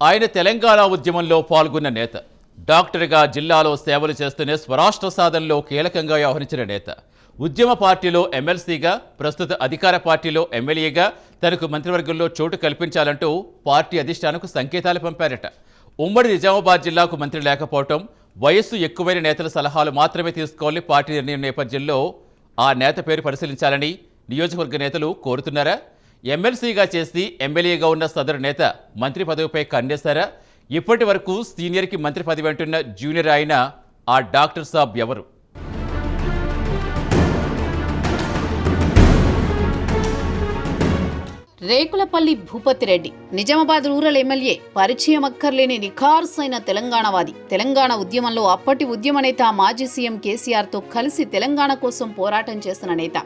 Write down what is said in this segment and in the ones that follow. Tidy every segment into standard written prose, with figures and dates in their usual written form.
ఆయన తెలంగాణ ఉద్యమంలో పాల్గొన్న నేత. డాక్టర్గా జిల్లాలో సేవలు చేస్తూనే స్వరాష్ట్ర సాధనలో కీలకంగా వ్యవహరించిన నేత. ఉద్యమ పార్టీలో ఎమ్మెల్సీగా, ప్రస్తుత అధికార పార్టీలో ఎమ్మెల్యేగా తనకు మంత్రివర్గంలో చోటు కల్పించాలంటూ పార్టీ అధిష్టానకు సంకేతాలు పంపారట. ఉమ్మడి నిజామాబాద్ జిల్లాకు మంత్రి లేకపోవటం, వయస్సు ఎక్కువైన నేతల సలహాలు మాత్రమే తీసుకోవాలని పార్టీ నిర్ణయం నేపథ్యంలో ఆ నేత పేరు పరిశీలించాలని నియోజకవర్గ నేతలు కోరుతున్నారా? ఎమ్మెల్సీగా చేసి ఎమ్మెల్యేగా ఉన్న సదరు నేత మంత్రి పదవిపై కన్నేశారా? ఇప్పటి వరకు సీనియర్కి మంత్రి పదవి అంటున్న జూనియర్ అయిన ఆ డాక్టర్ సాబ్ ఎవరు? రేకులపల్లి భూపతిరెడ్డి నిజామాబాద్ రూరల్ ఎమ్మెల్యే, పరిచయం అక్కర్లేని నిఖార్సైన తెలంగాణవాది. తెలంగాణ ఉద్యమంలో అప్పటి ఉద్యమ నేత మాజీ సీఎం కేసీఆర్తో కలిసి తెలంగాణ కోసం పోరాటం చేసిన నేత.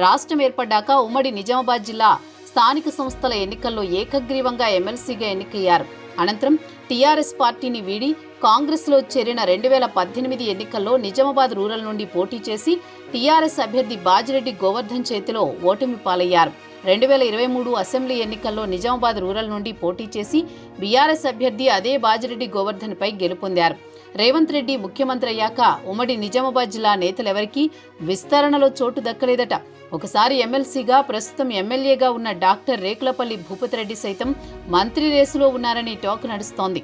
రాష్ట్రం ఏర్పడ్డాక ఉమ్మడి నిజామాబాద్ జిల్లా స్థానిక సంస్థల ఎన్నికల్లో ఏకగ్రీవంగా ఎమ్మెల్సీగా ఎన్నికయ్యారు. అనంతరం టీఆర్ఎస్ పార్టీని వీడి కాంగ్రెస్లో చేరిన 2018 ఎన్నికల్లో నిజామాబాద్ రూరల్ నుండి పోటీ చేసి టీఆర్ఎస్ అభ్యర్థి బాజిరెడ్డి గోవర్ధన్ చేతిలో ఓటమి పాలయ్యారు. 2023 అసెంబ్లీ ఎన్నికల్లో నిజామాబాద్ రూరల్ నుండి పోటీ చేసి బీఆర్ఎస్ అభ్యర్థి అదే బాజిరెడ్డి గోవర్ధన్పై గెలుపొందారు. రేవంత్ రెడ్డి ముఖ్యమంత్రి అయ్యాక ఉమ్మడి నిజామాబాద్ జిల్లా నేతలెవరికీ విస్తరణలో చోటు దక్కలేదట. ఒకసారి ఎమ్మెల్సీగా, ప్రస్తుతం ఎమ్మెల్యేగా ఉన్న డాక్టర్ రేకులపల్లి భూపతిరెడ్డి సైతం మంత్రి రేసులో ఉన్నారని టాక్ నడుస్తోంది.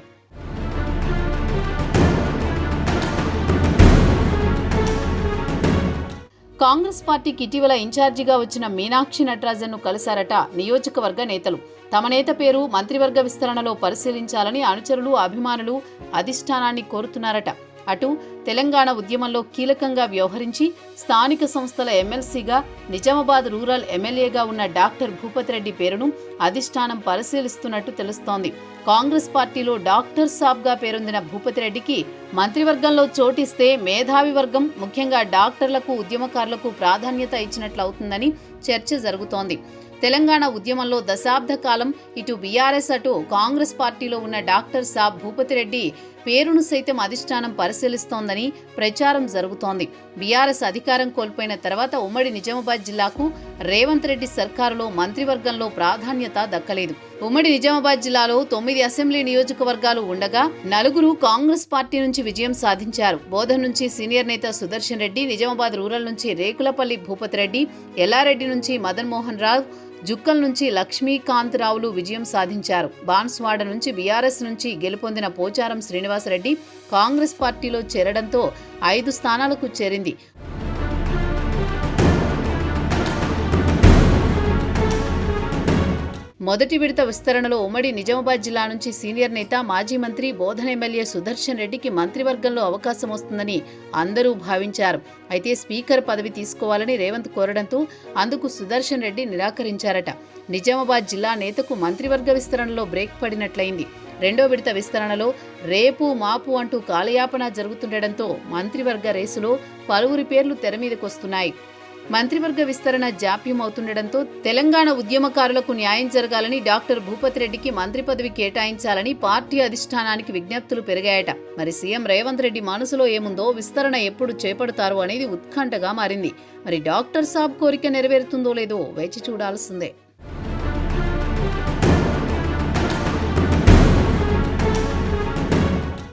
కాంగ్రెస్ పార్టీకి ఇటీవల ఇన్ఛార్జిగా వచ్చిన మీనాక్షి నటరాజన్ను కలిశారట నియోజకవర్గ నేతలు. తమ నేత పేరు మంత్రివర్గ విస్తరణలో పరిశీలించాలని అనుచరులు, అభిమానులు అధిష్టానాన్ని కోరుతున్నారట. అటు తెలంగాణ ఉద్యమంలో కీలకంగా వ్యవహరించి స్థానిక సంస్థల ఎమ్మెల్సీగా, నిజామాబాద్ రూరల్ ఎమ్మెల్యేగా ఉన్న డాక్టర్ భూపతిరెడ్డి పేరును అధిష్టానం పరిశీలిస్తున్నట్టు తెలుస్తోంది. కాంగ్రెస్ పార్టీలో డాక్టర్ సాబ్గా పేరొందిన భూపతిరెడ్డికి మంత్రివర్గంలో చోటిస్తే మేధావి వర్గం, ముఖ్యంగా డాక్టర్లకు, ఉద్యమకారులకు ప్రాధాన్యత ఇచ్చినట్లవుతుందని చర్చ జరుగుతోంది. తెలంగాణ ఉద్యమంలో దశాబ్ద కాలం ఇటు బీఆర్ఎస్, అటు కాంగ్రెస్ పార్టీలో ఉన్న డాక్టర్ సాబ్ భూపతిరెడ్డి పేరును సైతం అధిష్టానం పరిశీలిస్తోందని ప్రచారం జరుగుతోంది. బీఆర్ఎస్ అధికారం కోల్పోయిన తర్వాత ఉమ్మడి నిజామాబాద్ జిల్లాకు రేవంత్ రెడ్డి సర్కారులో మంత్రివర్గంలో ప్రాధాన్యత దక్కలేదు. ఉమ్మడి నిజామాబాద్ జిల్లాలో 9 అసెంబ్లీ నియోజకవర్గాలు ఉండగా 4 కాంగ్రెస్ పార్టీ నుంచి విజయం సాధించారు. బోధన్ నుంచి సీనియర్ నేత సుదర్శన్ రెడ్డి, నిజామాబాద్ రూరల్ నుంచి రేకులపల్లి భూపతిరెడ్డి, ఎల్లారెడ్డి నుంచి మదన్ మోహన్ రావు, జుక్కల్ నుంచి లక్ష్మీకాంత్ రావులు విజయం సాధించారు. బాన్స్వాడ నుంచి బీఆర్ఎస్ నుంచి గెలుపొందిన పోచారం శ్రీనివాసరెడ్డి కాంగ్రెస్ పార్టీలో చేరడంతో 5 స్థానాలకు చేరింది. మొదటి విడత విస్తరణలో ఉమ్మడి నిజామాబాద్ జిల్లా నుంచి సీనియర్ నేత, మాజీ మంత్రి, బోధన ఎమ్మెల్యే సుదర్శన్ రెడ్డికి మంత్రివర్గంలో అవకాశం వస్తుందని అందరూ భావించారు. అయితే స్పీకర్ పదవి తీసుకోవాలని రేవంత్ కోరడంతో అందుకు సుదర్శన్ రెడ్డి నిరాకరించారట. నిజామాబాద్ జిల్లా నేతకు మంత్రివర్గ విస్తరణలో బ్రేక్ పడినట్లయింది. రెండో విడత విస్తరణలో రేపు మాపు అంటూ కాలయాపన జరుగుతుండటంతో మంత్రివర్గ రేసులో పలువురి పేర్లు తెరమీదకొస్తున్నాయి. మంత్రివర్గ విస్తరణ జాప్యం అవుతుండటంతో తెలంగాణ ఉద్యమకారులకు న్యాయం జరగాలని, డాక్టర్ భూపతిరెడ్డికి మంత్రి పదవి కేటాయించాలని పార్టీ అధిష్టానానికి విజ్ఞప్తులు పెరిగాయట. మరి సీఎం రేవంత్ రెడ్డి మనసులో ఏముందో, విస్తరణ ఎప్పుడు చేపడతారు అనేది ఉత్కంఠగా మారింది. మరి డాక్టర్ సాబ్ కోరిక నెరవేరుతుందో లేదో వేచి చూడాల్సిందే.